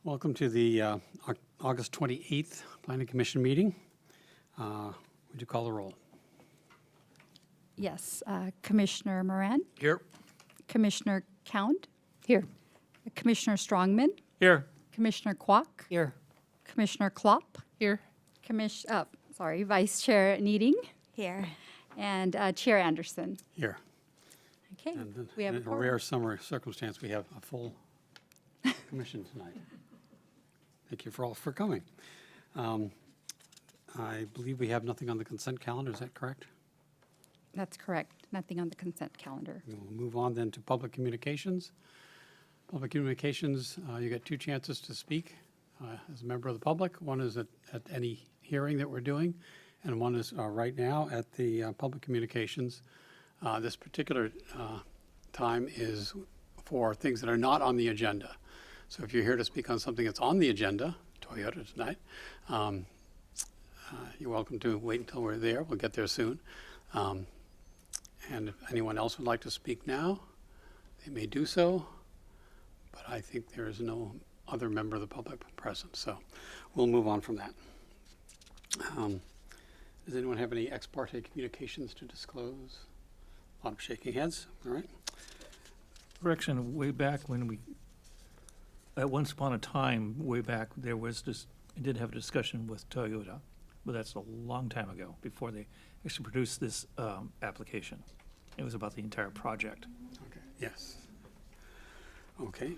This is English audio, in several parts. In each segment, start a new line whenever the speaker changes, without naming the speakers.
Welcome to the August 28th Planning Commission meeting. Would you call the roll?
Yes. Commissioner Moran,
Here.
Commissioner Count,
Here.
Commissioner Strongman,
Here.
Commissioner Kwok,
Here.
Commissioner Klopp,
Here.
Vice Chair Needing,
Here.
and Chair Anderson.
Here.
Okay,
And
we have
in a
quorum.
rare summer circumstance, we have a full commission tonight. Thank you for coming. I believe we have nothing on the consent calendar. Is that correct?
That's correct. Nothing on the consent calendar.
We'll move on then to public communications. Public communications, you get two chances to speak as a member of the public. One is at any hearing that we're doing, and one is right now at the public communications. This particular time is for things that are not on the agenda. So if you're here to speak on something that's on the agenda, Toyota tonight, you're welcome to wait until we're there. We'll get there soon. And if anyone else would like to speak now, they may do so. But I think there is no other member of the public present, so we'll move on from that. Does anyone have any ex parte communications to disclose? A lot of shaking heads, all right?
Correction, way back when at once upon a time, way back, I did have a discussion with Toyota, but that's a long time ago, before they actually produced this application. It was about the entire project.
Okay, yes. Okay.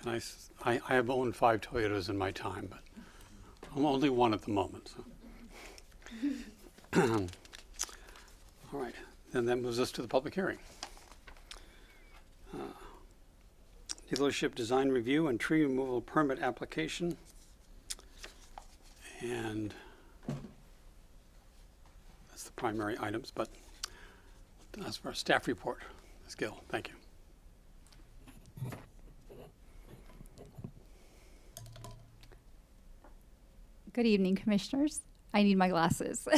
And I have owned 5 Toyotas in my time, but I'm only one at the moment. So. All right, then that moves us to the public hearing. Dealership design review and tree removal permit application. And that's the primary items, but as for our staff report, Ms. Gill, thank you.
Good evening, Commissioners. I need my glasses.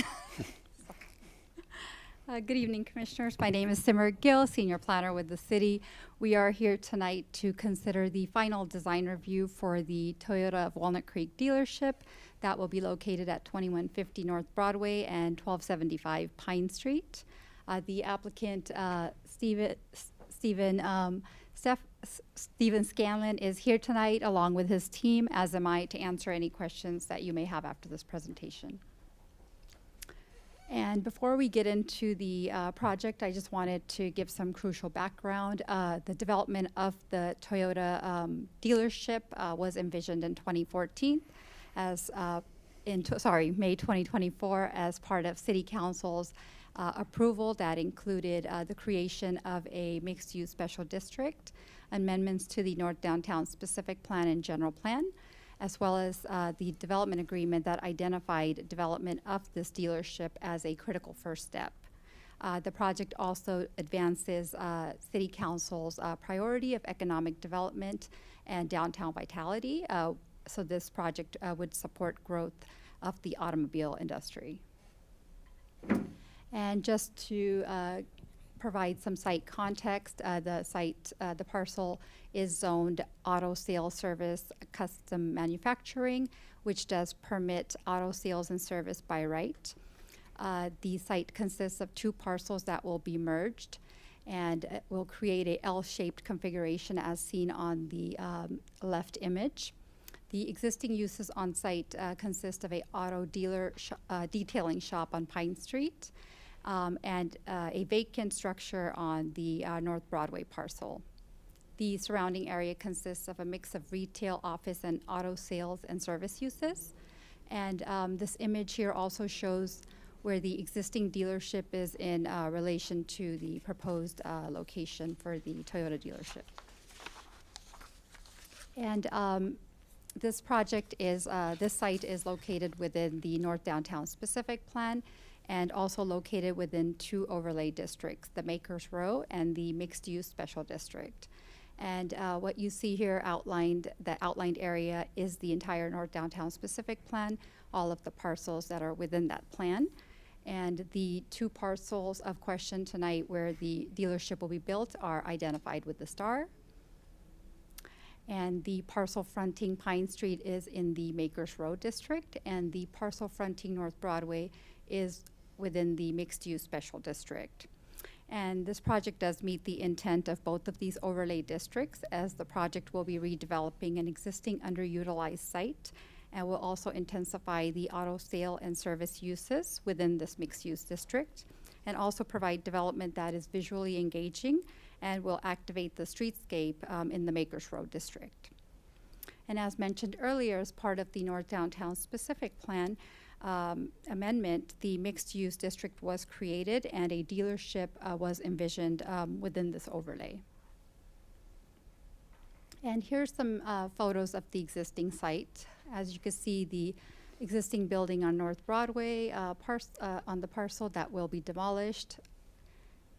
Good evening, Commissioners. My name is Simmer Gill, Senior Planner with the City. We are here tonight to consider the final design review for the Toyota of Walnut Creek dealership that will be located at 2150 North Broadway and 1275 Pine Street. The applicant, Steven Scanlon, is here tonight along with his team, as am I, to answer any questions that you may have after this presentation. And before we get into the project, I just wanted to give some crucial background. The development of the Toyota dealership was envisioned in 2014 as May 2024 as part of City Council's approval that included the creation of a mixed-use special district, amendments to the North Downtown Specific Plan and General Plan, as well as the development agreement that identified development of this dealership as a critical first step. The project also advances City Council's priority of economic development and downtown vitality. So this project would support growth of the automobile industry. And just to provide some site context, the parcel is zoned auto sales service custom manufacturing, which does permit auto sales and service by right. The site consists of 2 parcels that will be merged and will create a L-shaped configuration as seen on the left image. The existing uses on site consist of a auto dealer detailing shop on Pine Street, and a vacant structure on the North Broadway parcel. The surrounding area consists of a mix of retail, office, and auto sales and service uses. And this image here also shows where the existing dealership is in relation to the proposed location for the Toyota dealership. And this site is located within the North Downtown Specific Plan, and also located within 2 overlay districts, the Makers Row and the Mixed Use Special District. And what you see here outlined, the outlined area is the entire North Downtown Specific Plan, all of the parcels that are within that plan. And the 2 parcels of question tonight where the dealership will be built are identified with the star. And the parcel fronting Pine Street is in the Makers Road district, and the parcel fronting North Broadway is within the mixed-use special district. And this project does meet the intent of both of these overlay districts, as the project will be redeveloping an existing underutilized site and will also intensify the auto sale and service uses within this mixed-use district, and also provide development that is visually engaging and will activate the streetscape in the Makers Road district. And as mentioned earlier, as part of the North Downtown Specific Plan amendment, the mixed-use district was created and a dealership was envisioned within this overlay. And here's some photos of the existing site. As you can see, the existing building on North Broadway on the parcel that will be demolished.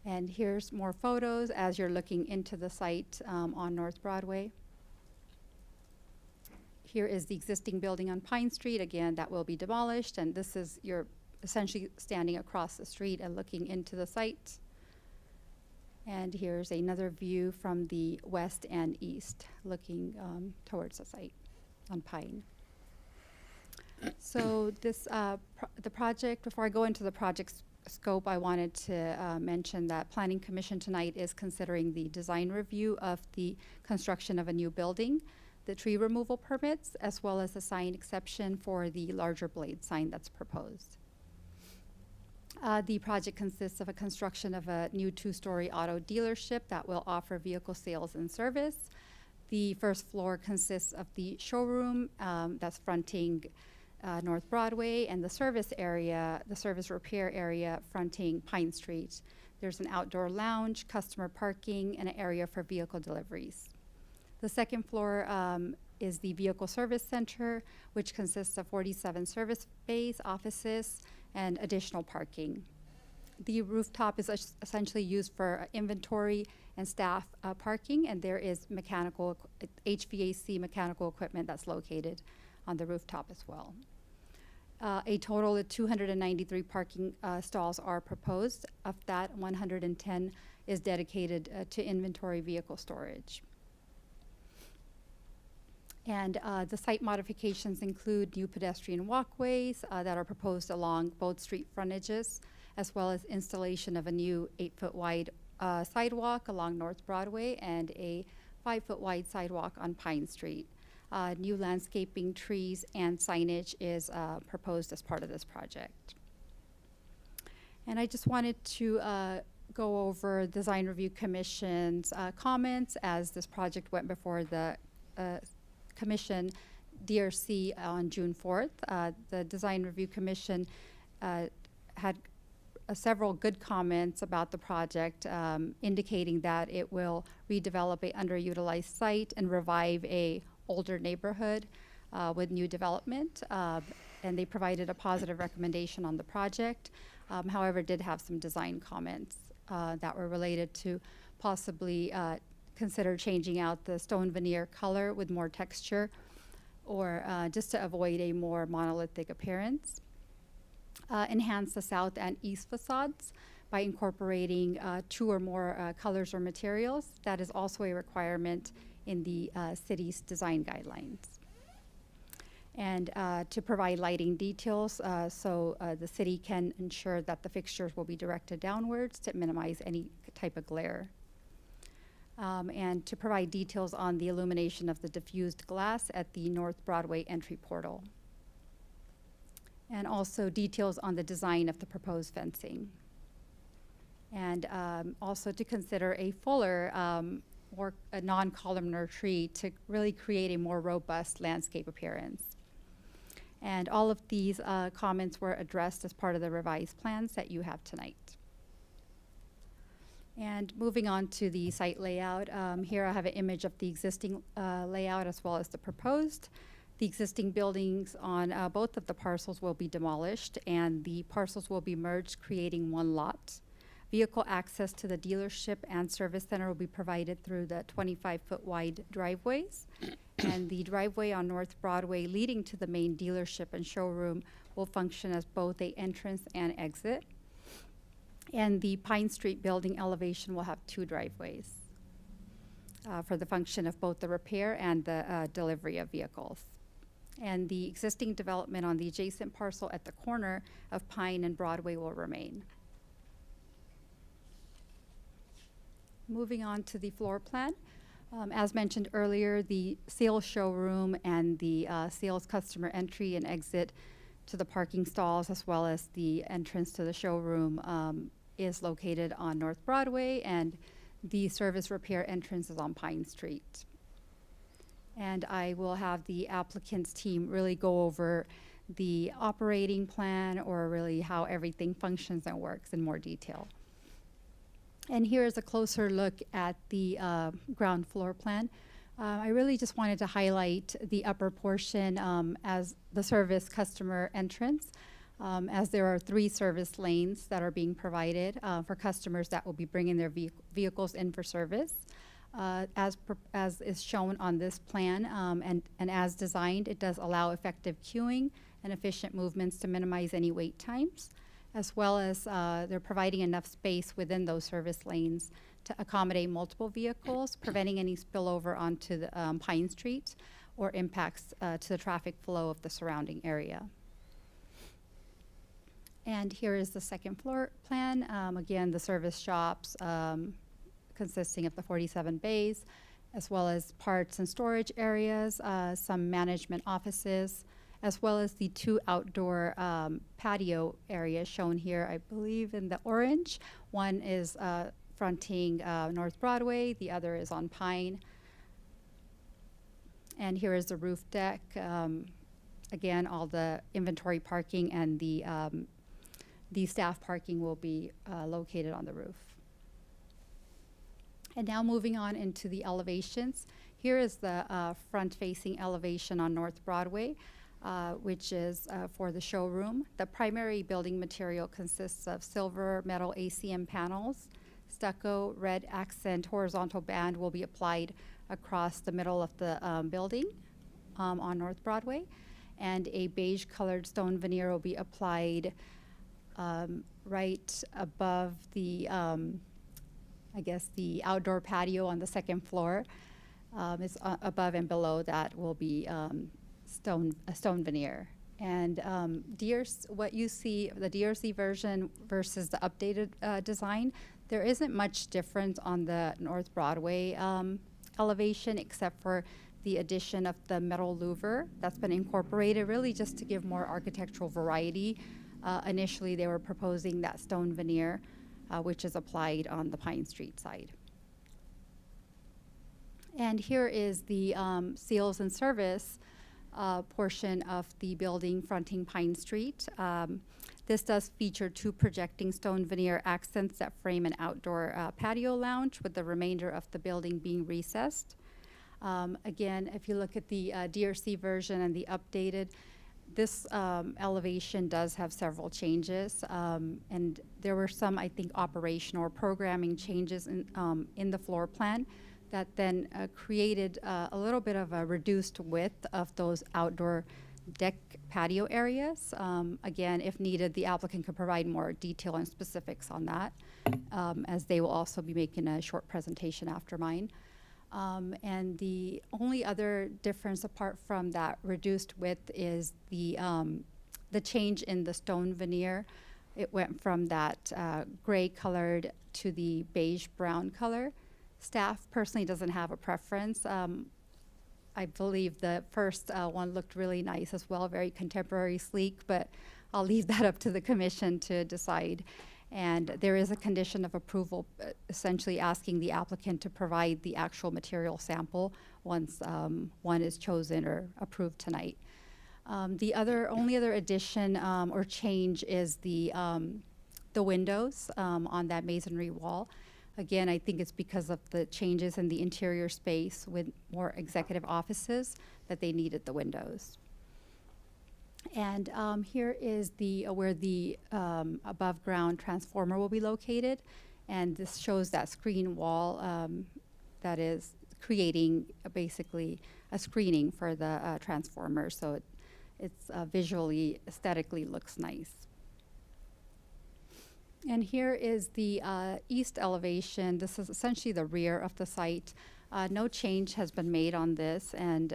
And here's more photos as you're looking into the site on North Broadway. Here is the existing building on Pine Street, again, that will be demolished, and this is, you're essentially standing across the street and looking into the site. And here's another view from the west and east, looking towards the site on Pine. So this, the project, before I go into the project's scope, I wanted to mention that Planning Commission tonight is considering the design review of the construction of a new building, the tree removal permits, as well as the sign exception for the larger blade sign that's proposed. The project consists of a construction of a new 2-story auto dealership that will offer vehicle sales and service. The first floor consists of the showroom that's fronting North Broadway, and the service area, the service repair area fronting Pine Street. There's an outdoor lounge, customer parking, and an area for vehicle deliveries. The second floor is the Vehicle Service Center, which consists of 47 service bays, offices, and additional parking. The rooftop is essentially used for inventory and staff parking, and there is HVAC mechanical equipment that's located on the rooftop as well. A total of 293 parking stalls are proposed. Of that, 110 is dedicated to inventory vehicle storage. And the site modifications include new pedestrian walkways that are proposed along both street frontages, as well as installation of a new 8-foot wide sidewalk along North Broadway and a 5-foot wide sidewalk on Pine Street. New landscaping, trees, and signage is proposed as part of this project. And I just wanted to go over Design Review Commission's comments as this project went before the Commission DRC on June 4th. The Design Review Commission had several good comments about the project, indicating that it will redevelop a underutilized site and revive a older neighborhood with new development. And they provided a positive recommendation on the project. However, did have some design comments that were related to possibly consider changing out the stone veneer color with more texture, or just to avoid a more monolithic appearance. Enhance the south and east facades by incorporating 2 or more colors or materials. That is also a requirement in the city's design guidelines. And to provide lighting details so the city can ensure that the fixtures will be directed downwards to minimize any type of glare. And to provide details on the illumination of the diffused glass at the North Broadway entry portal. And also details on the design of the proposed fencing. And also to consider a fuller or a non-columnar tree to really create a more robust landscape appearance. And all of these comments were addressed as part of the revised plans that you have tonight. And moving on to the site layout, here I have an image of the existing layout as well as the proposed. The existing buildings on both of the parcels will be demolished, and the parcels will be merged, creating one lot. Vehicle access to the dealership and service center will be provided through the 25-foot wide driveways. And the driveway on North Broadway leading to the main dealership and showroom will function as both an entrance and exit. And the Pine Street building elevation will have 2 driveways. for the function of both the repair and the delivery of vehicles. And the existing development on the adjacent parcel at the corner of Pine and Broadway will remain. Moving on to the floor plan. As mentioned earlier, the sales showroom and the sales customer entry and exit to the parking stalls, as well as the entrance to the showroom, is located on North Broadway, and the service repair entrance is on Pine Street. And I will have the applicant's team really go over the operating plan, or really how everything functions and works in more detail. And here is a closer look at the ground floor plan. I really just wanted to highlight the upper portion as the service customer entrance, as there are 3 service lanes that are being provided for customers that will be bringing their vehicles in for service. As is shown on this plan, and as designed, it does allow effective queuing and efficient movements to minimize any wait times, as well as they're providing enough space within those service lanes to accommodate multiple vehicles, preventing any spillover onto the Pine Street or impacts to the traffic flow of the surrounding area. And here is the second floor plan. Again, the service shops consisting of the 47 bays, as well as parts and storage areas, some management offices, as well as the 2 outdoor patio areas shown here, I believe in the orange. One is fronting North Broadway, the other is on Pine. And here is the roof deck. Again, all the inventory parking and the staff parking will be located on the roof. And now moving on into the elevations. Here is the front-facing elevation on North Broadway, which is for the showroom. The primary building material consists of silver metal ACM panels. Stucco red accent horizontal band will be applied across the middle of the building on North Broadway. And a beige colored stone veneer will be applied right above the I guess the outdoor patio on the second floor. It's above and below that will be a stone veneer. And what you see, the DRC version versus the updated design, there isn't much difference on the North Broadway elevation, except for the addition of the metal louver that's been incorporated, really just to give more architectural variety. Initially, they were proposing that stone veneer, which is applied on the Pine Street side. And here is the sales and service portion of the building fronting Pine Street. This does feature 2 projecting stone veneer accents that frame an outdoor patio lounge, with the remainder of the building being recessed. Again, if you look at the DRC version and the updated, this elevation does have several changes, and there were some, I think, operational or programming changes in the floor plan that then created a little bit of a reduced width of those outdoor deck patio areas. Again, if needed, the applicant could provide more detail and specifics on that, as they will also be making a short presentation after mine. And the only other difference apart from that reduced width is the change in the stone veneer. It went from that gray colored to the beige brown color. Staff personally doesn't have a preference. I believe the first one looked really nice as well, very contemporary, sleek, but I'll leave that up to the commission to decide. And there is a condition of approval, essentially asking the applicant to provide the actual material sample once one is chosen or approved tonight. The only other addition or change is the windows on that masonry wall. Again, I think it's because of the changes in the interior space with more executive offices that they needed the windows. And here is where the above ground transformer will be located. And this shows that screen wall that is creating basically a screening for the transformer. So it's visually, aesthetically looks nice. And here is the east elevation. This is essentially the rear of the site. No change has been made on this, and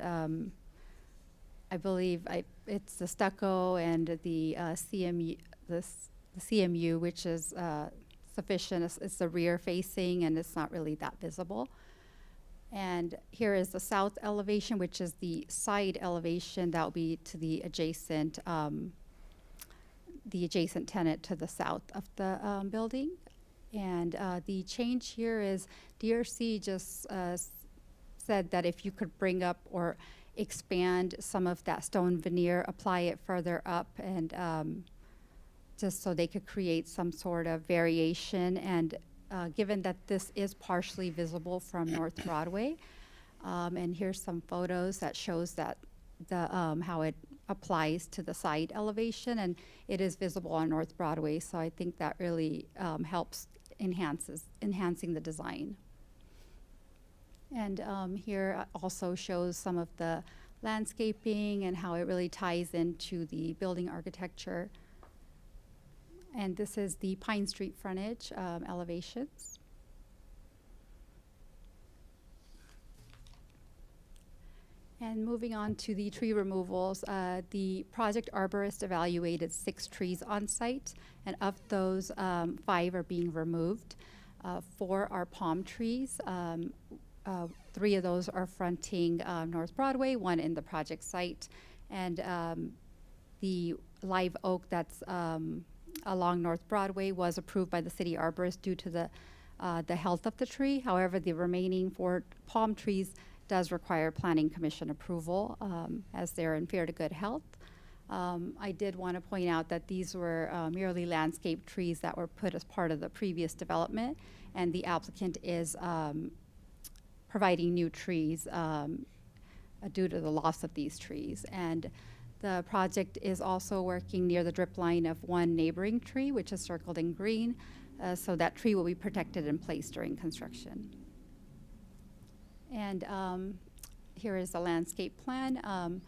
I believe it's the stucco and the CMU, the CMU, which is sufficient. It's the rear facing, and it's not really that visible. And here is the south elevation, which is the side elevation that will be to the adjacent tenant to the south of the building. And the change here is DRC just said that if you could bring up or expand some of that stone veneer, apply it further up, and just so they could create some sort of variation. And given that this is partially visible from North Broadway, and here's some photos that shows that the how it applies to the side elevation, and it is visible on North Broadway, so I think that really helps enhancing the design. And here also shows some of the landscaping and how it really ties into the building architecture. And this is the Pine Street frontage elevations. And moving on to the tree removals, the project arborist evaluated 6 trees on site, and of those, 5 are being removed. 4 are palm trees. 3 of those are fronting North Broadway, 1 in the project site, and the live oak that's along North Broadway was approved by the city arborist due to the health of the tree. However, the remaining 4 palm trees does require planning commission approval as they're in fair to good health. I did want to point out that these were merely landscape trees that were put as part of the previous development, and the applicant is providing new trees due to the loss of these trees. And the project is also working near the drip line of 1 neighboring tree, which is circled in green, so that tree will be protected in place during construction. And here is the landscape plan.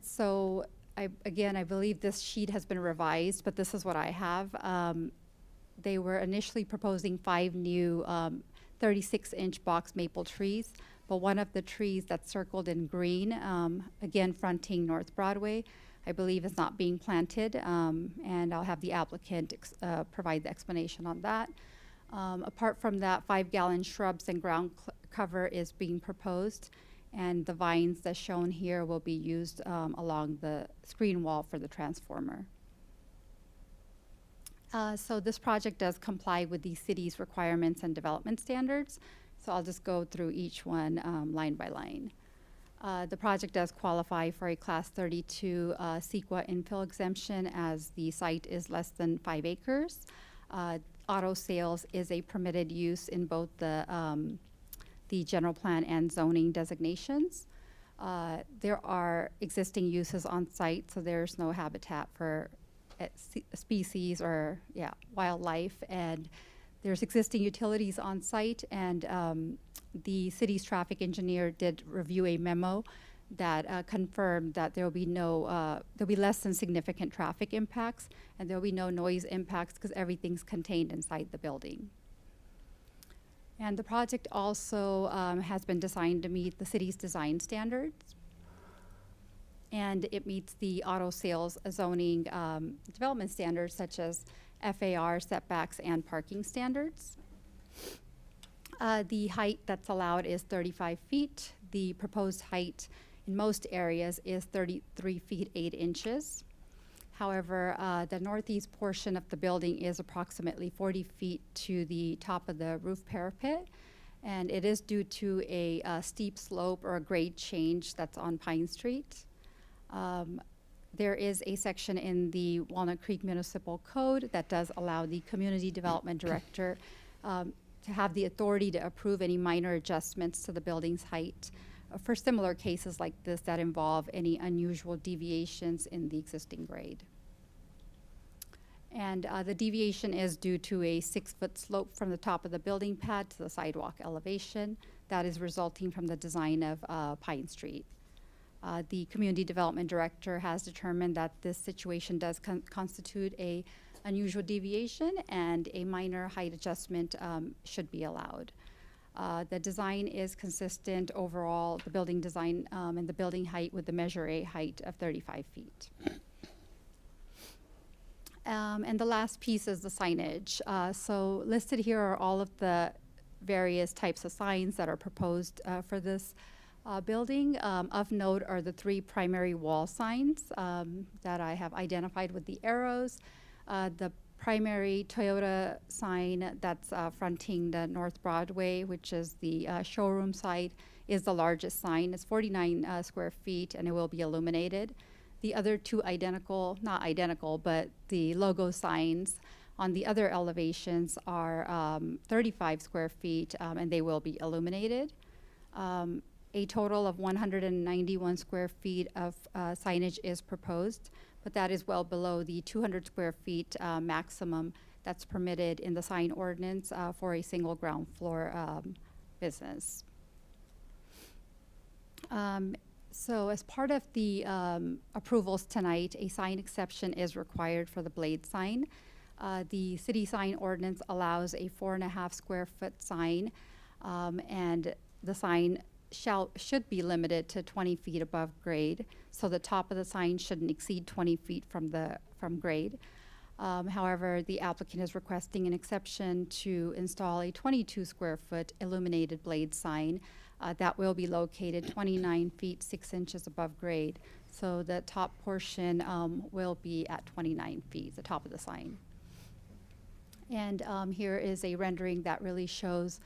So I believe this sheet has been revised, but this is what I have. They were initially proposing 5 new 36-inch box maple trees, but one of the trees that's circled in green, again fronting North Broadway, I believe is not being planted, and I'll have the applicant provide the explanation on that. Apart from that, 5-gallon shrubs and ground cover is being proposed, and the vines that's shown here will be used along the screen wall for the transformer. So this project does comply with the city's requirements and development standards, so I'll just go through each one line by line. The project does qualify for a Class 32 CEQA infill exemption as the site is less than 5 acres. Auto sales is a permitted use in both the general plan and zoning designations. There are existing uses on site, so there's no habitat for species or wildlife, and there's existing utilities on site, and the city's traffic engineer did review a memo that confirmed that there will be there'll be less than significant traffic impacts, and there'll be no noise impacts because everything's contained inside the building. And the project also has been designed to meet the city's design standards, and it meets the auto sales zoning development standards such as FAR, setbacks, and parking standards. The height that's allowed is 35 feet. The proposed height in most areas is 33 feet 8 inches. However, the northeast portion of the building is approximately 40 feet to the top of the roof parapet, and it is due to a steep slope or a grade change that's on Pine Street. There is a section in the Walnut Creek Municipal Code that does allow the Community Development Director to have the authority to approve any minor adjustments to the building's height for similar cases like this that involve any unusual deviations in the existing grade. And the deviation is due to a 6-foot slope from the top of the building pad to the sidewalk elevation that is resulting from the design of Pine Street. The Community Development Director has determined that this situation does constitute a unusual deviation, and a minor height adjustment should be allowed. The design is consistent overall, the building design and the building height with the Measure A height of 35 feet. And the last piece is the signage. So listed here are all of the various types of signs that are proposed for this building. Of note are the 3 primary wall signs that I have identified with the arrows. The primary Toyota sign that's fronting the North Broadway, which is the showroom site, is the largest sign. It's 49 square feet, and it will be illuminated. The other 2 identical, not identical, but the logo signs on the other elevations are 35 square feet, and they will be illuminated. A total of 191 square feet of signage is proposed, but that is well below the 200 square feet maximum that's permitted in the sign ordinance for a single ground floor business. So as part of the approvals tonight, a sign exception is required for the blade sign. The city sign ordinance allows a 4.5 square foot sign, and the sign should be limited to 20 feet above grade. So the top of the sign shouldn't exceed 20 feet from grade. However, the applicant is requesting an exception to install a 22 square foot illuminated blade sign that will be located 29 feet 6 inches above grade. So the top portion will be at 29 feet, the top of the sign. And here is a rendering that really shows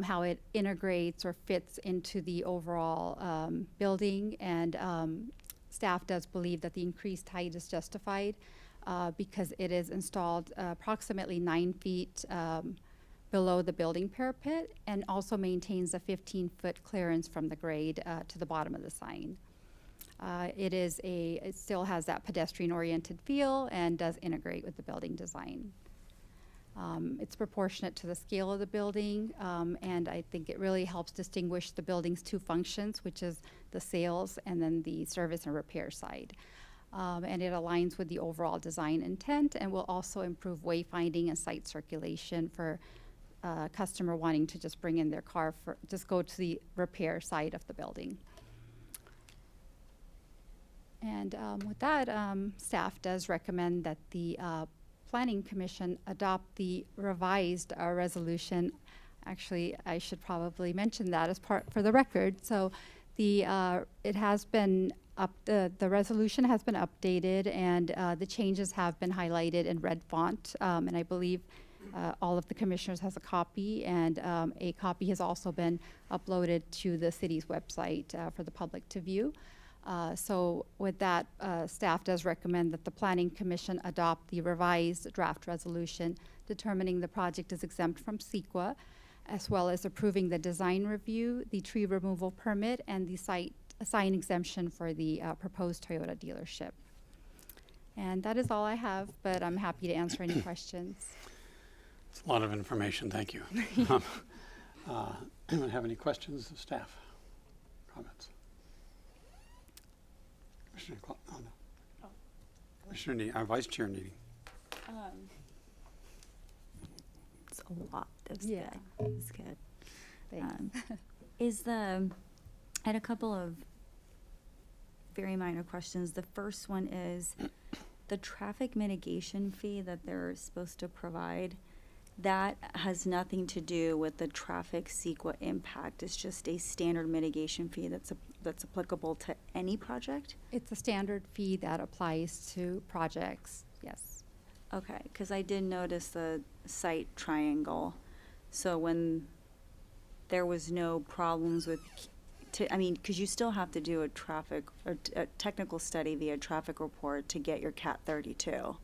how it integrates or fits into the overall building. And staff does believe that the increased height is justified because it is installed approximately 9 feet below the building parapet, and also maintains a 15-foot clearance from the grade to the bottom of the sign. It still has that pedestrian-oriented feel and does integrate with the building design. It's proportionate to the scale of the building, and I think it really helps distinguish the building's 2 functions, which is the sales and then the service and repair side. And it aligns with the overall design intent and will also improve wayfinding and site circulation for customer wanting to just bring in their car just go to the repair side of the building. And with that, staff does recommend that the Planning Commission adopt the revised resolution. Actually, I should probably mention that as part for the record. So it has been the resolution has been updated, and the changes have been highlighted in red font, and I believe all of the commissioners has a copy, and a copy has also been uploaded to the city's website for the public to view. So with that, staff does recommend that the Planning Commission adopt the revised draft resolution determining the project is exempt from CEQA, as well as approving the design review, the tree removal permit, and the sign exemption for the proposed Toyota dealership. And that is all I have, but I'm happy to answer any questions.
It's a lot of information, thank you. Anyone have any questions of staff? Comments? Commissioner no. Commissioner our Vice Chair Needing.
It's a lot of
Yeah.
sped. It's good.
Thanks.
I had a couple of very minor questions. The first one is the traffic mitigation fee that they're supposed to provide. That has nothing to do with the traffic CEQA impact. It's just a standard mitigation fee that's applicable to any project?
It's a standard fee that applies to projects, yes.
Okay, because I did notice the site triangle. So when there was no problems with, because you still have to do a technical study via traffic report to get your CAT 32.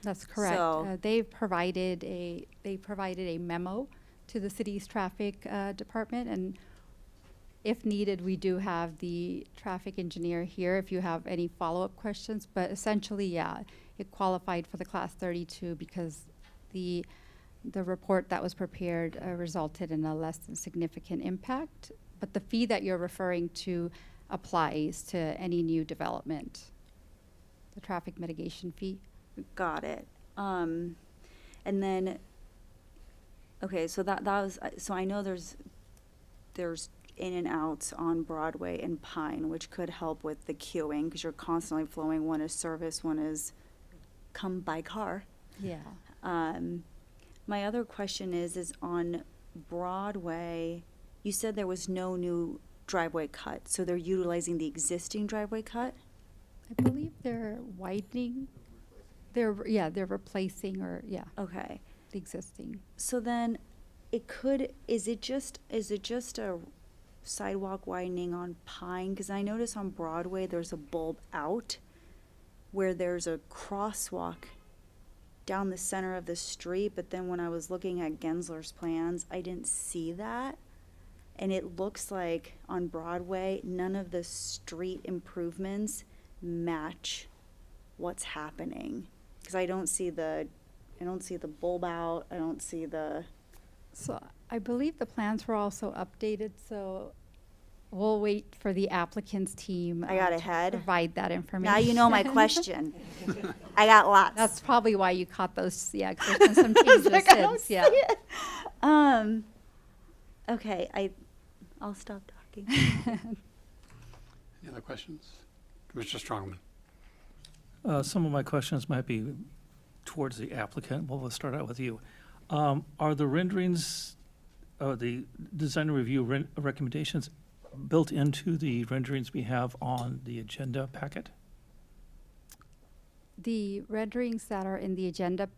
That's correct.
So-
They provided a memo to the city's traffic department, and if needed, we do have the traffic engineer here if you have any follow-up questions. But essentially, yeah, it qualified for the Class 32 because the report that was prepared resulted in a less than significant impact. But the fee that you're referring to applies to any new development, the traffic mitigation fee.
Got it. And then, okay, so that was, so I know there's there's in and outs on Broadway and Pine, which could help with the queuing, because you're constantly flowing. One is service, one is come by car.
Yeah.
My other question is on Broadway, you said there was no new driveway cut, so they're utilizing the existing driveway cut?
I believe they're widening. They're replacing the
Okay.
existing.
So then is it just a sidewalk widening on Pine? Because I notice on Broadway, there's a bulb out where there's a crosswalk down the center of the street, but then when I was looking at Gensler's plans, I didn't see that. And it looks like on Broadway, none of the street improvements match what's happening. Because I don't see the bulb out, I don't see the,
So I believe the plans were also updated, so we'll wait for the applicant's team.
I got
to
ahead.
Provide that information.
now you know my question. I got lots.
That's probably why you caught those, 'cause there's been some changes
like, I don't
since, yeah.
see it. Okay, I'll stop talking.
Any other questions? Commissioner Strongman.
Some of my questions might be towards the applicant. Well, we'll start out with you. Are the renderings, the design review recommendations built into the renderings we have on the agenda packet?
The renderings that are in the agenda,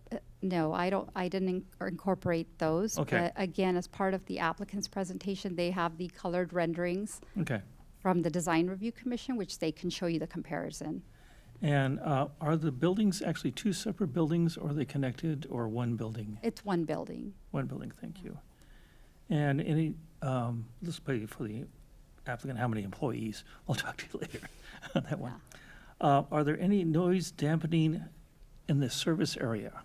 no, I didn't incorporate those.
Okay.
But again, as part of the applicant's presentation, they have the colored renderings
Okay.
from the Design Review Commission, which they can show you the comparison.
And are the buildings actually two separate buildings, or are they connected, or one building?
It's one building.
One building, thank you. And let's pay for the applicant, how many employees? I'll talk to you later on that one. Are there any noise dampening in the service area?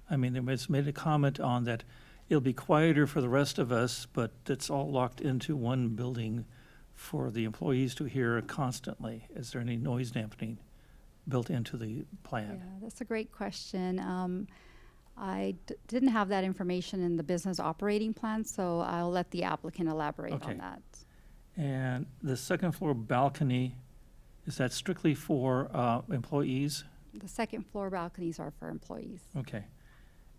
I mean, there was made a comment on that it'll be quieter for the rest of us, but it's all locked into one building for the employees to hear constantly. Is there any noise dampening built into the plan?
Yeah, that's a great question. I didn't have that information in the business operating plan, so I'll let the applicant elaborate
Okay.
on that.
And the second floor balcony, is that strictly for employees?
The second floor balconies are for employees.
Okay.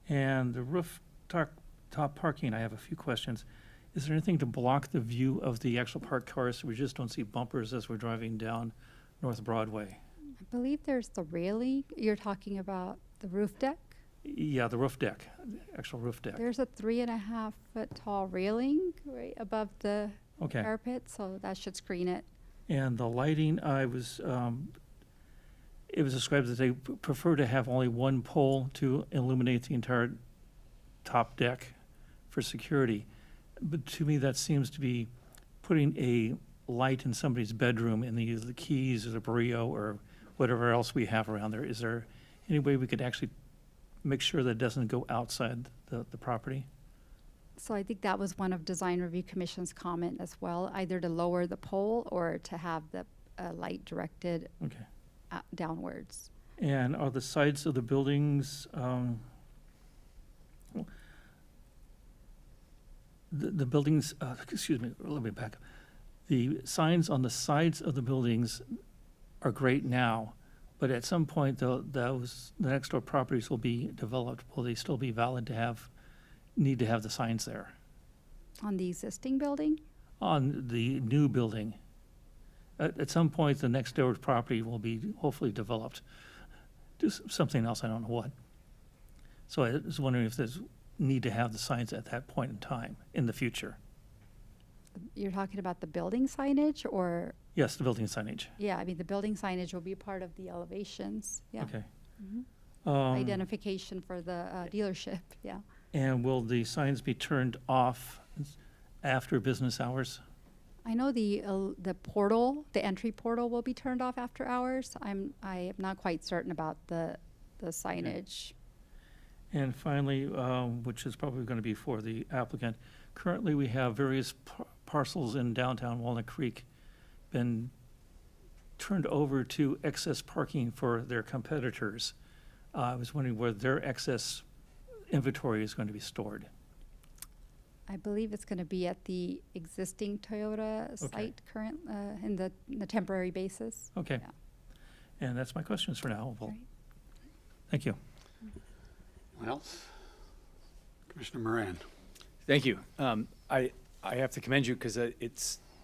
And the rooftop parking, I have a few questions. Is there anything to block the view of the actual parked cars so we just don't see bumpers as we're driving down North Broadway?
I believe there's the railing. You're talking about the roof deck?
Yeah, the roof deck, the actual roof deck.
There's a 3.5-foot tall railing right above the
Okay.
parapet, so that should screen it.
And the lighting, it was described that they prefer to have only one pole to illuminate the entire top deck for security. But to me, that seems to be putting a light in somebody's bedroom in the keys or the Brio or whatever else we have around there. Is there any way we could actually make sure that it doesn't go outside the property?
So I think that was one of Design Review Commission's comment as well, either to lower the pole or to have the light directed
Okay.
downwards.
And are the sides of the buildings, the buildings, excuse me, let me back up. The signs on the sides of the buildings are great now, but at some point, the next door properties will be developed. Will they still be valid to need to have the signs there?
On the existing building?
On the new building, at some point, the next door property will be hopefully developed. Do something else, I don't know what. So I was wondering if there's need to have the signs at that point in time, in the future.
You're talking about the building signage or,
Yes, the building signage.
yeah, I mean, the building signage will be part of the elevations, yeah.
Okay.
Mhm. Identification for the dealership, yeah.
And will the signs be turned off after business hours?
I know the portal, the entry portal will be turned off after hours. I am not quite certain about the signage.
And finally, which is probably going to be for the applicant, currently we have various parcels in downtown Walnut Creek been turned over to excess parking for their competitors. I was wondering where their excess inventory is going to be stored.
I believe it's going to be at the existing Toyota site current, in the temporary basis.
Okay.
Yeah.
And that's my questions for now. Well,
Right.
thank you.
Anyone else? Commissioner Moran.
Thank you. I have to commend you because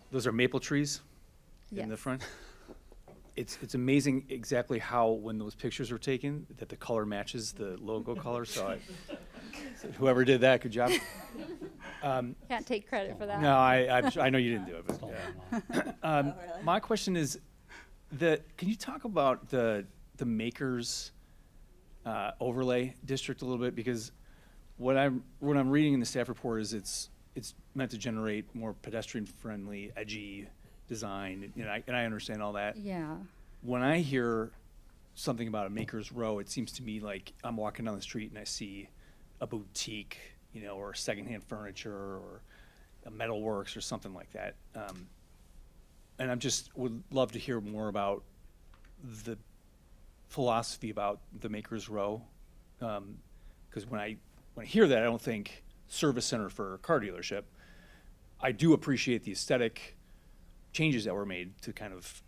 those are maple trees in the
Yes.
front. It's amazing exactly how, when those pictures were taken, that the color matches the logo color. So whoever did that, good job.
Can't take credit for that.
No, I know you didn't do it, but
Stole
yeah.
them all.
My question is can you talk about the Makers overlay district a little bit? Because what I'm reading in the staff report is it's meant to generate more pedestrian-friendly, edgy design, and I understand all that.
Yeah.
When I hear something about a Maker's Row, it seems to me like I'm walking down the street and I see a boutique, or secondhand furniture or a metalworks or something like that. And would love to hear more about the philosophy about the Maker's Row. Because when I hear that, I don't think service center for a car dealership. I do appreciate the aesthetic changes that were made to kind of,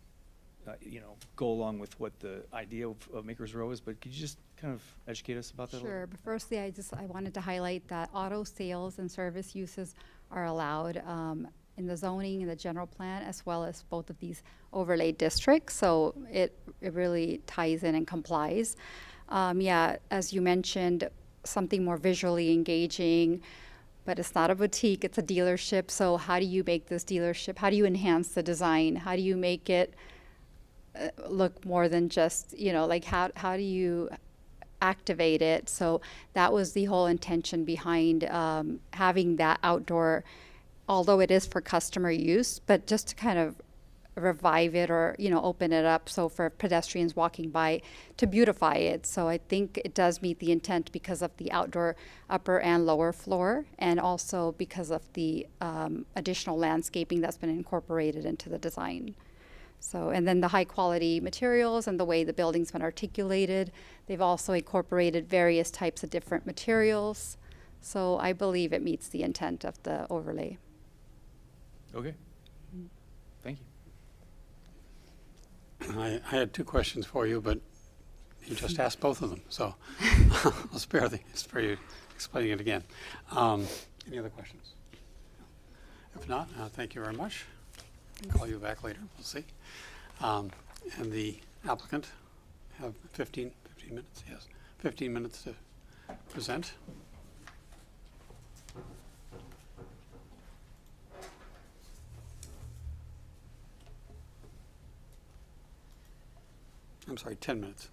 go along with what the idea of Maker's Row is. But could you just kind of educate us about that a little?
Sure, but firstly, I wanted to highlight that auto sales and service uses are allowed in the zoning and the general plan, as well as both of these overlay districts. So it really ties in and complies. Yeah, as you mentioned, something more visually engaging, but it's not a boutique, it's a dealership. So how do you make this dealership? How do you enhance the design? How do you make it look more than just, how do you activate it? So that was the whole intention behind having that outdoor, although it is for customer use, but just to kind of revive it or, open it up. So for pedestrians walking by, to beautify it. So I think it does meet the intent because of the outdoor upper and lower floor, and also because of the additional landscaping that's been incorporated into the design. So, and then the high quality materials and the way the building's been articulated. They've also incorporated various types of different materials. So I believe it meets the intent of the overlay.
Okay. Thank you.
I had two questions for you, but you just asked both of them, so I'll spare you explaining it again. Any other questions? If not, thank you very much. Call you back later, we'll see. And the applicant have 15 minutes, yes, 15 minutes to present. I'm sorry, 10 minutes.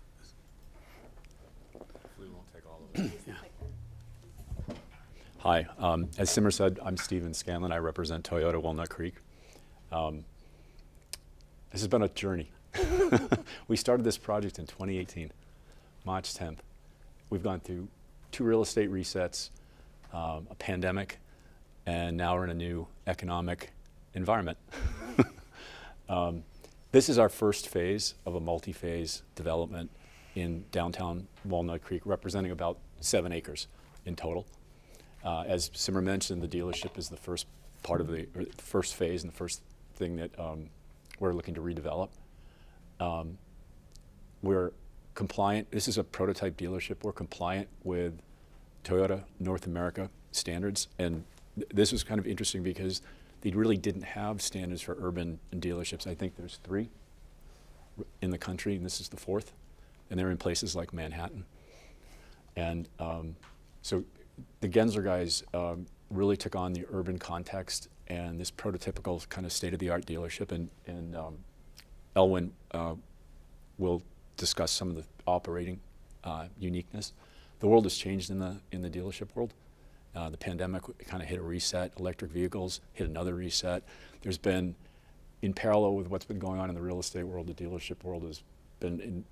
We won't take all of it.
Yeah.
Hi, as Simmer said, I'm Steven Scanlon. I represent Toyota Walnut Creek. This has been a journey. We started this project in 2018, March 10th. We've gone through 2 real estate resets, a pandemic, and now we're in a new economic environment. This is our first phase of a multi-phase development in downtown Walnut Creek, representing about 7 acres in total. As Simmer mentioned, the dealership is the first part of the first phase and the first thing that we're looking to redevelop. We're compliant. This is a prototype dealership. We're compliant with Toyota North America standards, and this was kind of interesting because they really didn't have standards for urban dealerships. I think there's 3 in the country, and this is the 4th, and they're in places like Manhattan. And so the Gensler guys really took on the urban context and this prototypical kind of state-of-the-art dealership, and Elwin will discuss some of the operating uniqueness. The world has changed in the dealership world. The pandemic kind of hit a reset. Electric vehicles hit another reset. There's been, in parallel with what's been going on in the real estate world, the dealership world has been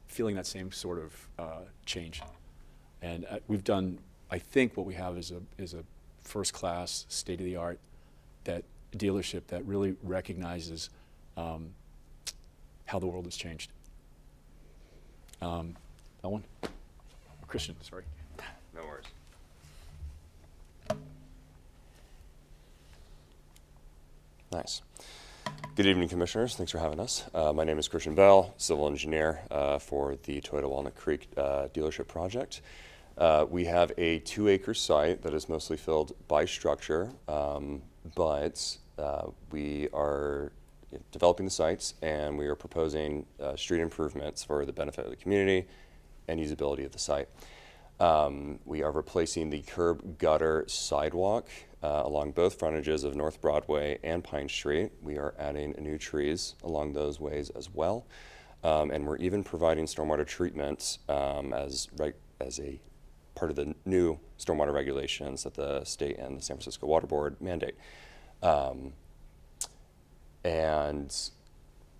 feeling that same sort of change. And we've done, I think what we have is a first-class, state-of-the-art dealership that really recognizes how the world has changed. Elwin? Christian, sorry.
No worries. Nice. Good evening, Commissioners. Thanks for having us. My name is Christian Bell, civil engineer for the Toyota Walnut Creek dealership project. We have a 2-acre site that is mostly filled by structure, but we are developing the sites and we are proposing street improvements for the benefit of the community and usability of the site. We are replacing the curb gutter sidewalk along both frontages of North Broadway and Pine Street. We are adding new trees along those ways as well. And we're even providing stormwater treatment as a part of the new stormwater regulations that the state and the San Francisco Water Board mandate. And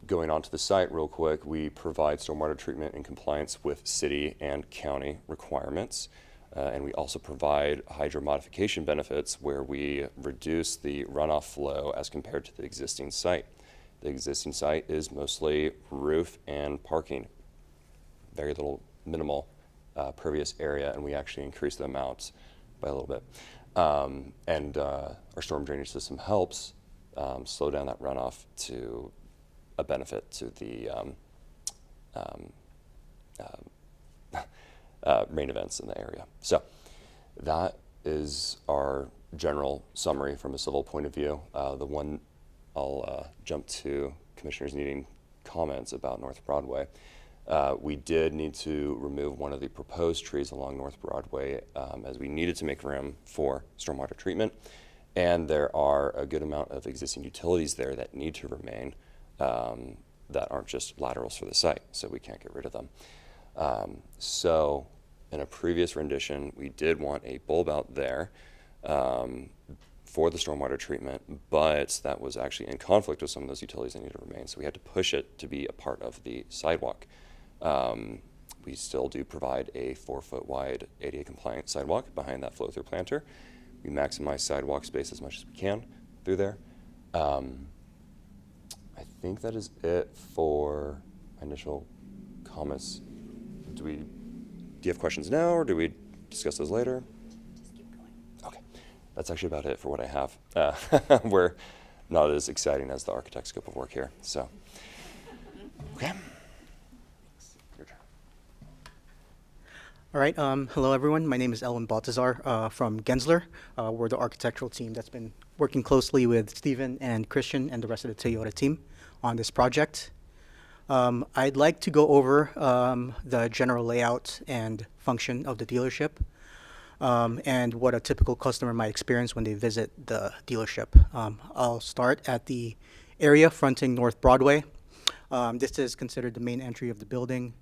going onto the site real quick, we provide stormwater treatment in compliance with city and county requirements. And we also provide hydro modification benefits where we reduce the runoff flow as compared to the existing site. The existing site is mostly roof and parking, very little minimal pervious area, and we actually increase the amount by a little bit. And our storm drainage system helps slow down that runoff to a benefit to the rain events in the area. So that is our general summary from a civil point of view. The one I'll jump to commissioners needing comments about North Broadway. We did need to remove one of the proposed trees along North Broadway as we needed to make room for stormwater treatment. And there are a good amount of existing utilities there that need to remain that aren't just laterals for the site, so we can't get rid of them. So in a previous rendition, we did want a bulb out there for the stormwater treatment, but that was actually in conflict with some of those utilities that need to remain. So we had to push it to be a part of the sidewalk. We still do provide a 4-foot wide ADA compliant sidewalk behind that flow through planter. We maximize sidewalk space as much as we can through there. I think that is it for initial comments. Do you have questions now, or do we discuss those later?
Just keep going.
Okay, that's actually about it for what I have. We're not as exciting as the architect's scope of work here, so. Okay. Your turn.
All right, hello everyone. My name is Elwin Baltazar from Gensler. We're the architectural team that's been working closely with Stephen and Christian and the rest of the Toyota team on this project. I'd like to go over the general layout and function of the dealership and what a typical customer might experience when they visit the dealership. I'll start at the area fronting North Broadway. This is considered the main entry of the building,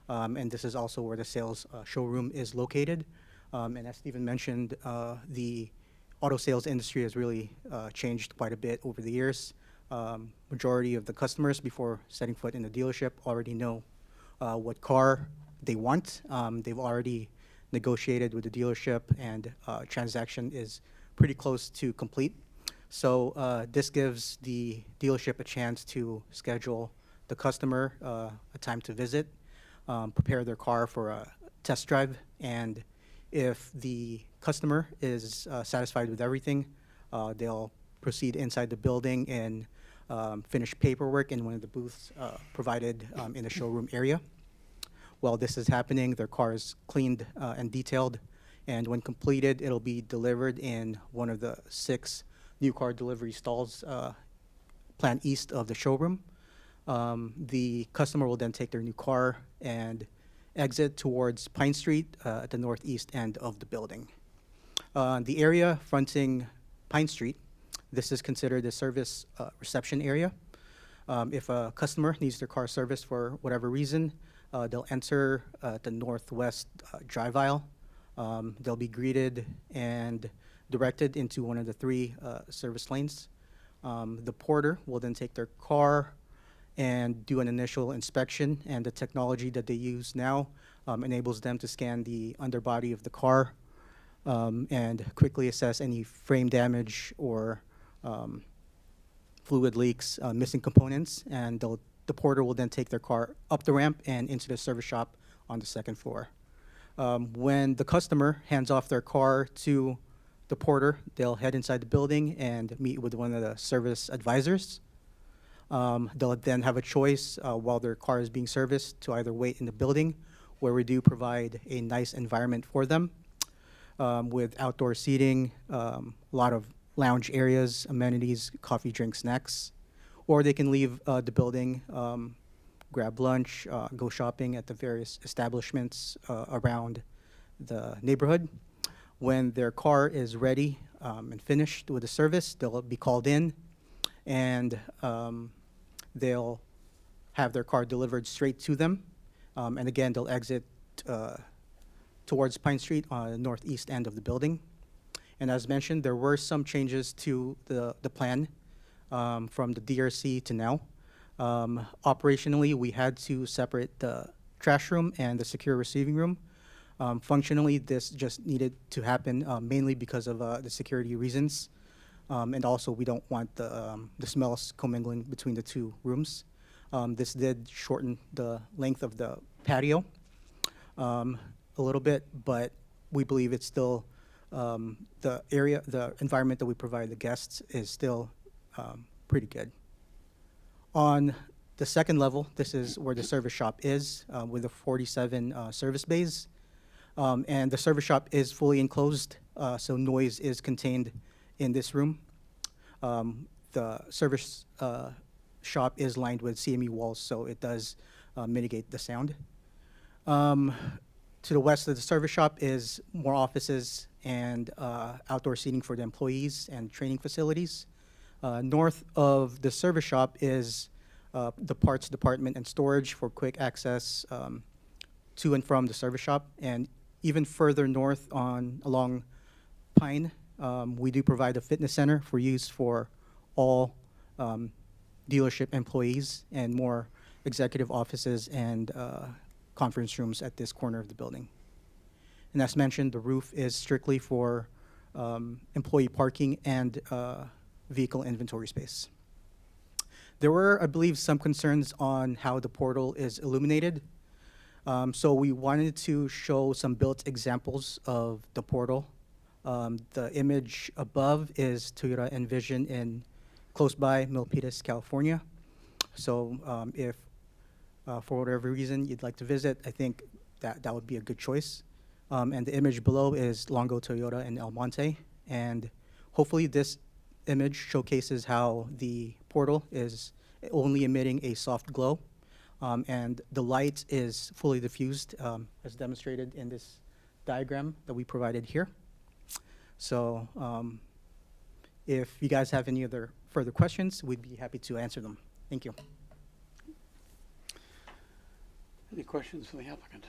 and this is also where the sales showroom is located. And as Stephen mentioned, the auto sales industry has really changed quite a bit over the years. Majority of the customers before setting foot in the dealership already know what car they want. They've already negotiated with the dealership, and transaction is pretty close to complete. So this gives the dealership a chance to schedule the customer a time to visit, prepare their car for a test drive, and if the customer is satisfied with everything, they'll proceed inside the building and finish paperwork in one of the booths provided in the showroom area. While this is happening, their car is cleaned and detailed, and when completed, it'll be delivered in one of the 6 new car delivery stalls planned east of the showroom. The customer will then take their new car and exit towards Pine Street at the northeast end of the building. The area fronting Pine Street, this is considered a service reception area. If a customer needs their car serviced for whatever reason, they'll enter the northwest drive aisle. They'll be greeted and directed into one of the 3 service lanes. The porter will then take their car and do an initial inspection, and the technology that they use now enables them to scan the underbody of the car and quickly assess any frame damage or fluid leaks, missing components, and the porter will then take their car up the ramp and into the service shop on the 2nd floor. When the customer hands off their car to the porter. They'll head inside the building and meet with one of the service advisors. They'll then have a choice while their car is being serviced to either wait in the building, where we do provide a nice environment for them with outdoor seating, a lot of lounge areas, amenities, coffee, drink, snacks, or they can leave the building, grab lunch, go shopping at the various establishments around the neighborhood. When their car is ready and finished with the service, they'll be called in, and they'll have their car delivered straight to them. And again, they'll exit towards Pine Street on the northeast end of the building. And as mentioned, there were some changes to the plan from the DRC to now. Operationally, we had to separate the trash room and the secure receiving room. Functionally, this just needed to happen mainly because of the security reasons. And also, we don't want the smells commingling between the two rooms. This did shorten the length of the patio a little bit, but we believe it's still the environment that we provide the guests is still pretty good. On the second level, this is where the service shop is with the 47 service bays. And the service shop is fully enclosed, so noise is contained in this room. The service shop is lined with CME walls, so it does mitigate the sound. To the west of the service shop is more offices and outdoor seating for the employees and training facilities. North of the service shop is the parts department and storage for quick access to and from the service shop. And even further north along Pine, we do provide a fitness center for use for all dealership employees and more executive offices and conference rooms at this corner of the building. And as mentioned, the roof is strictly for employee parking and vehicle inventory space. There were, I believe, some concerns on how the portal is illuminated. So we wanted to show some built examples of the portal. The image above is Toyota Envision in close by Milpitas, California. So if for whatever reason you'd like to visit, I think that would be a good choice. And the image below is Longo Toyota in El Monte. And hopefully this image showcases how the portal is only emitting a soft glow. And the light is fully diffused, as demonstrated in this diagram that we provided here. So if you guys have any other further questions, we'd be happy to answer them. Thank you.
Any questions for the applicant?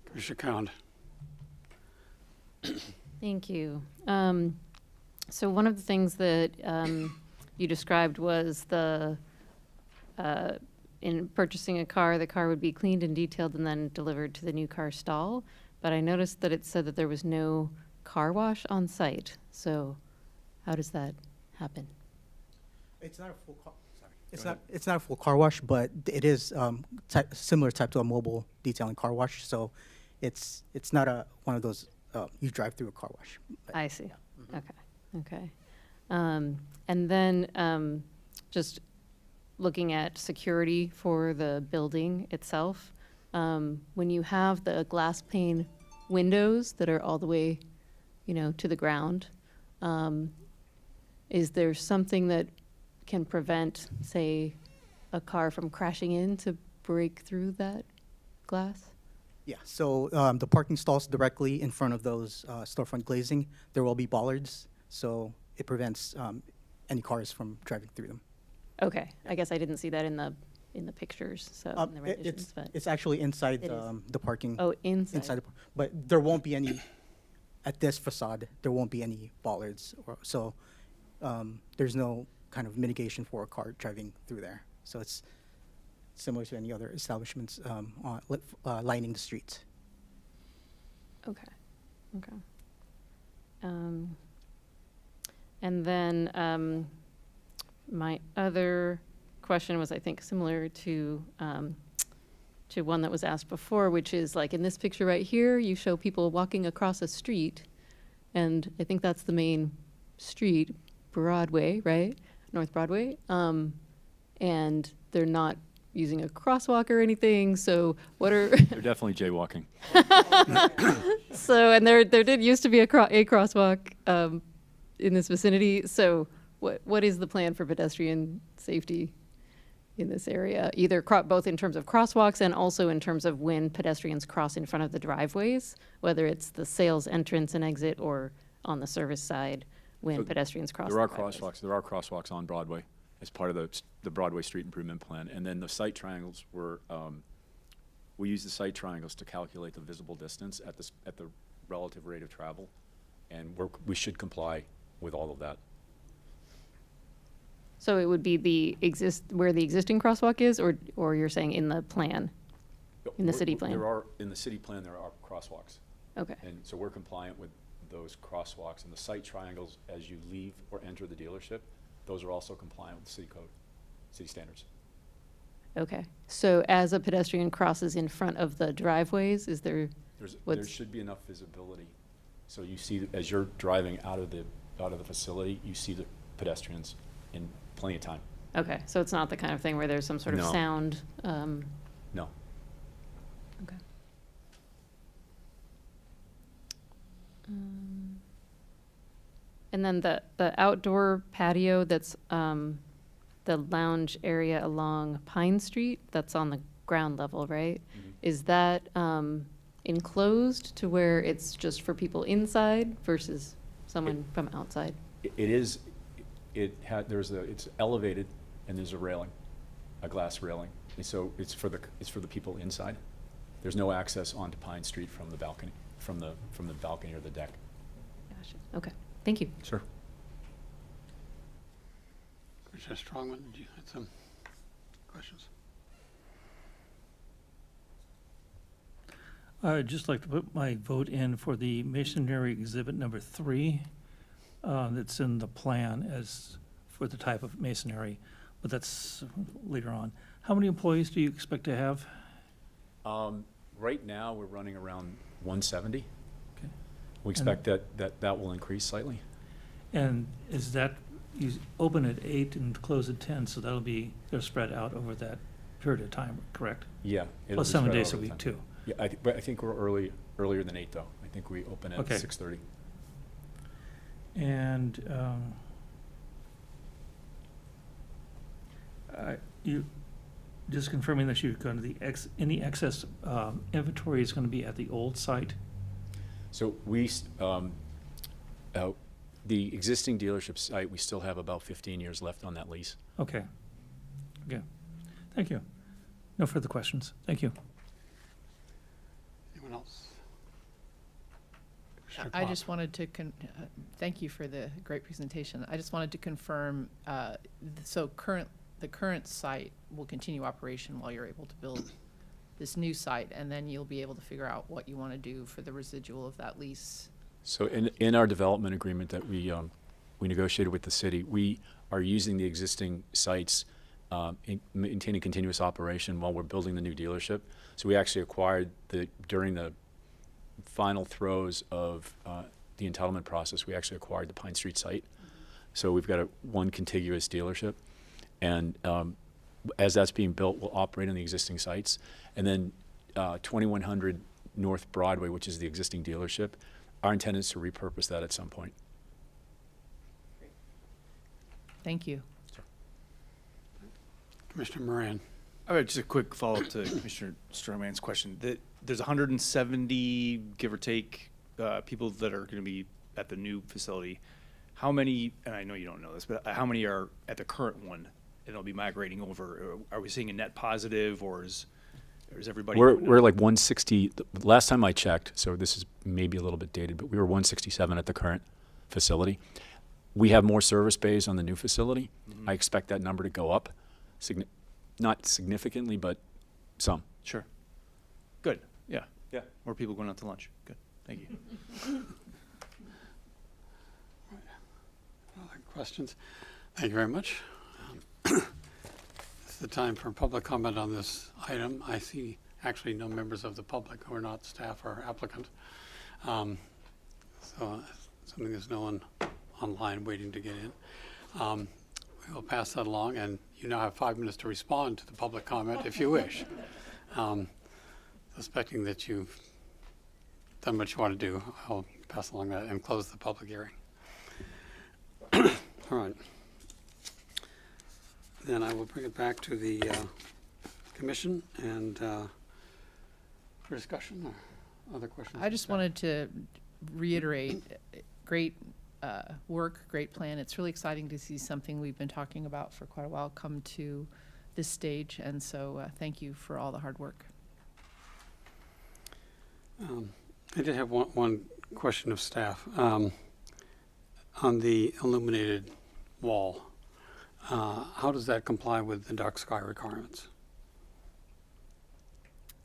Commissioner Count.
Thank you. So one of the things that you described was in purchasing a car, the car would be cleaned and detailed and then delivered to the new car stall. But I noticed that it said that there was no car wash on site. So how does that happen?
It's not a full car. Sorry. It's not a full car wash, but it is similar type to a mobile detailing car wash. So it's not one of those you drive through a car wash. But
I see. Okay. And then just looking at security for the building itself, when you have the glass pane windows that are all the way, to the ground, is there something that can prevent, say, a car from crashing in to break through that glass?
yeah, so the parking stalls directly in front of those storefront glazing, there will be bollards, so it prevents any cars from driving through them.
Okay, I guess I didn't see that in the pictures, so in the renditions, but
It's actually inside
It is.
the parking.
oh, inside.
Inside, but there won't be any, at this facade, there won't be any bollards, so there's no kind of mitigation for a car driving through there. So it's similar to any other establishments lining the streets.
Okay. And then my other question was, I think, similar to to one that was asked before, which is like in this picture right here, you show people walking across a street, and I think that's the main street, Broadway, right? North Broadway. And they're not using a crosswalk or anything, so what are...
They're definitely jaywalking.
So, and there did used to be a crosswalk in this vicinity, so what is the plan for pedestrian safety in this area, either both in terms of crosswalks and also in terms of when pedestrians cross in front of the driveways, whether it's the sales entrance and exit or on the service side when
So
pedestrians cross
There
the
are
driveways?
crosswalks. There are crosswalks on Broadway as part of the Broadway Street Improvement Plan. And then the site triangles were, we use the site triangles to calculate the visible distance at the relative rate of travel. And we should comply with all of that.
So it would be where the existing crosswalk is, or you're saying in the plan? In the city plan?
In the city plan, there are crosswalks.
Okay.
And so we're compliant with those crosswalks. And the site triangles, as you leave or enter the dealership, those are also compliant with city code, city standards.
Okay. So as a pedestrian crosses in front of the driveways, is there,
There should be enough visibility. So you see, as you're driving out of the facility, you see the pedestrians in plenty of time.
okay, so it's not the kind of thing where there's some sort of
No.
sound?
No.
Okay. And then the outdoor patio that's the lounge area along Pine Street, that's on the ground level, right?
Mhm.
Is that enclosed to where it's just for people inside versus someone from outside?
It is, it's elevated and there's a railing, a glass railing. And so it's for the people inside. There's no access onto Pine Street from the balcony, from the balcony or the deck.
Gotcha. Okay, thank you.
Sure.
Commissioner Strongman, did you have some questions?
I'd just like to put my vote in for the masonry exhibit number 3 that's in the plan as for the type of masonry, but that's later on. How many employees do you expect to have?
Right now, we're running around 170.
Okay.
We expect that will increase slightly.
And is that, you open at 8 and close at 10, so they're spread out over that period of time, correct?
Yeah. it'll
Well,
be
7
spread
days a
over
week,
time.
too.
Yeah, but I think we're earlier than 8, though. I think we open at
Okay.
6:30.
And you, just confirming that you're going to, any excess inventory is going to be at the old site?
So the existing dealership site, we still have about 15 years left on that lease.
Okay. Okay. Thank you. No further questions. Thank you.
Anyone else? Commissioner
I
Pop.
just wanted to, thank you for the great presentation. I just wanted to confirm, so the current site will continue operation while you're able to build this new site, and then you'll be able to figure out what you want to do for the residual of that lease.
So in our development agreement that we negotiated with the city, we are using the existing sites, maintaining continuous operation while we're building the new dealership. So we actually acquired during the final throes of the entitlement process, we actually acquired the Pine Street site. So we've got one contiguous dealership. And as that's being built, we'll operate on the existing sites. And then 2100 North Broadway, which is the existing dealership, our intent is to repurpose that at some point.
Thank you.
Commissioner Moran.
All right, just a quick follow-up to Commissioner Strongman's question. There's 170, give or take, people that are going to be at the new facility. How many, and I know you don't know this, but how many are at the current one and they'll be migrating over? Are we seeing a net positive, or is everybody?
We're like 160. The last time I checked, so this is maybe a little bit dated, but we were 167 at the current facility. We have more service bays on the new facility.
Mhm.
I expect that number to go up, not significantly, but some.
Sure. Good. Yeah.
Yeah.
More people going out to lunch. Good. Thank you.
Other questions? Thank you very much. This is the time for public comment on this item. I see actually no members of the public who are not staff or applicant. So assuming there's no one online waiting to get in. We will pass that along, and you now have 5 minutes to respond to the public comment if you wish. Suspecting that you've done what you want to do, I'll pass along that and close the public hearing. All right. Then I will bring it back to the commission and for discussion or other questions.
I just wanted to reiterate, great work, great plan. It's really exciting to see something we've been talking about for quite a while come to this stage, and so thank you for all the hard work.
I did have one question of staff. On the illuminated wall, how does that comply with the dark sky requirements?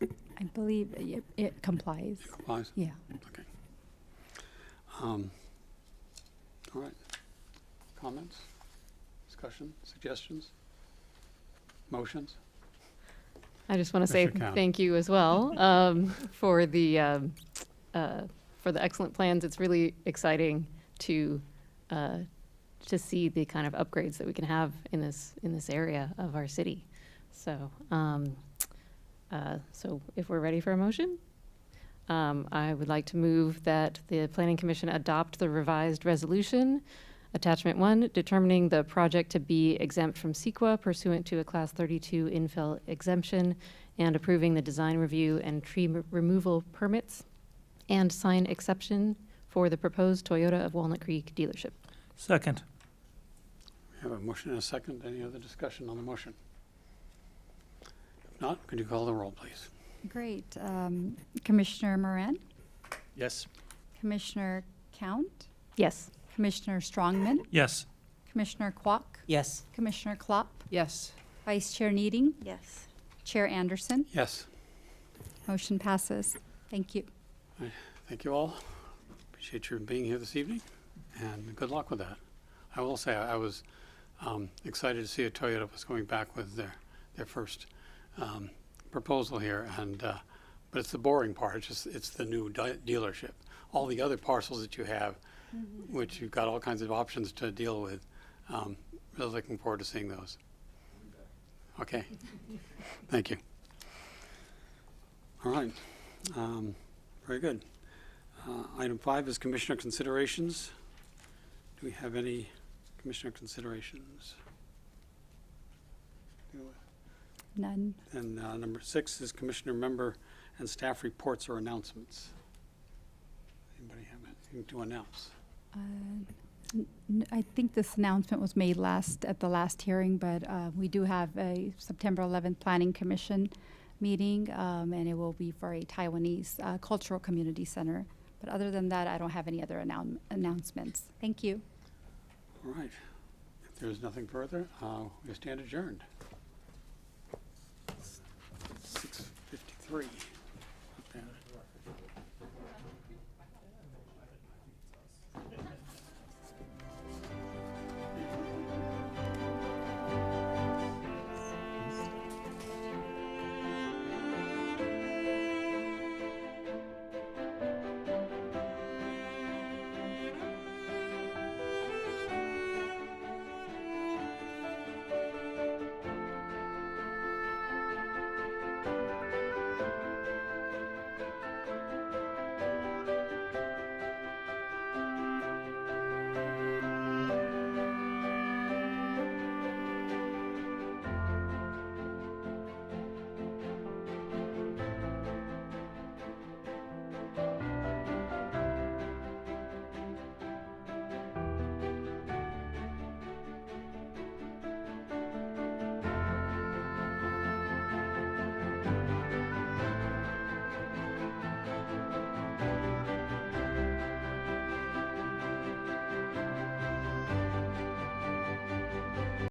I believe it complies.
It complies?
Yeah.
Okay. All right. Comments, discussion, suggestions, motions?
I just want to say
Commissioner Count.
thank you as well for the excellent plans. It's really exciting to see the kind of upgrades that we can have in this area of our city. So, so if we're ready for a motion, I would like to move that the Planning Commission adopt the revised resolution, Attachment 1, determining the project to be exempt from CEQA pursuant to a Class 32 infill exemption, and approving the design review and tree removal permits and sign exception for the proposed Toyota of Walnut Creek dealership.
Second.
We have a motion and a second. Any other discussion on the motion? If not, could you call the roll, please?
Great. Commissioner Moran,
Yes.
Commissioner Count,
Yes.
Commissioner Strongman,
Yes.
Commissioner Kwok,
Yes.
Commissioner Klopp,
Yes.
Vice Chair Needing,
Yes.
Chair Anderson.
Yes.
Motion passes. Thank you.
Thank you all. Appreciate your being here this evening, and good luck with that. I will say I was excited to see a Toyota was going back with their first proposal here, and but it's the boring part. It's the new dealership. All the other parcels that you have, which you've got all kinds of options to deal with. Really looking forward to seeing those. Okay. Thank you. All right. Very good. Item 5 is commissioner considerations. Do we have any commissioner considerations?
None.
And number 6 is commissioner member and staff reports or announcements. Anybody have anything to announce?
I think this announcement was made at the last hearing, but we do have a September 11th Planning Commission meeting, and it will be for a Taiwanese cultural community center. But other than that, I don't have any other announcements. Thank you.
All right. If there's nothing further, we stand adjourned. 6:53.